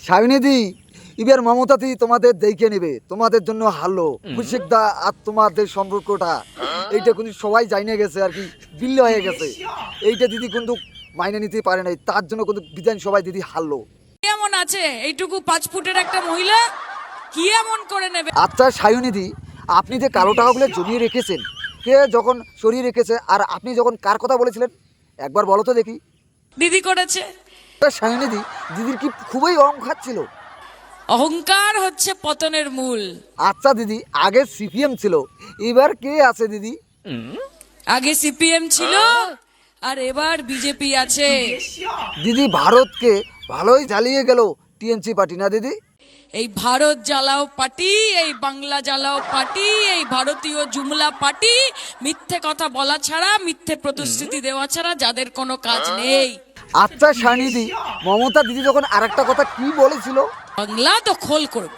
সায়নিধি, এবার মমতাদি তোমাদের দেখে নেবে, তোমাদের জন্য হারলো মুশিকদা আর তোমাদের সম্পর্কটা এইটা কিন্তু সবাই জানিয়ে গেছে আর কি, বিল্ল হয়ে গেছে। এইটা দিদি কিন্তু মাইনে নিতে পারে নাই, তার জন্য কিন্তু বিধানসভায় দিদি হারলো। কেমন আছে এইটুকু 5 ফুটের একটা মহিলা, কি এমন করে নেবে? আচ্ছা সায়নিধি, আপনি যে কালো টাকাগুলো জমিয়ে রেখেছেন, কে যখন সরিয়ে রেখেছে, আর আপনি যখন কার কথা বলেছিলেন একবার বলো তো দেখি। দিদি করেছে। সায়নিধি, দিদির কি খুবই অহংকার ছিল? অহংকার হচ্ছে পতনের মূল। আচ্ছা দিদি, আগে সিপিএম ছিল, এবার কে আছে দিদি? আগে সিপিএম ছিল আর এবার বিজেপি আছে। দিদি ভারতকে ভালোই জ্বালিয়ে গেল টিএমসি পার্টি, না দিদি? এই ভারত জ্বালাও পার্টি, এই বাংলা জ্বালাও পার্টি, এই ভারতীয় জুমলা পার্টি মিথ্যে কথা বলা ছাড়া, মিথ্যে প্রতিশ্রুতি দেওয়া ছাড়া যাদের কোনো কাজ নেই। আচ্ছা সায়নিধি, মমতা দিদি যখন আরেকটা কথা কি বলেছিল? বাংলা দখল করব।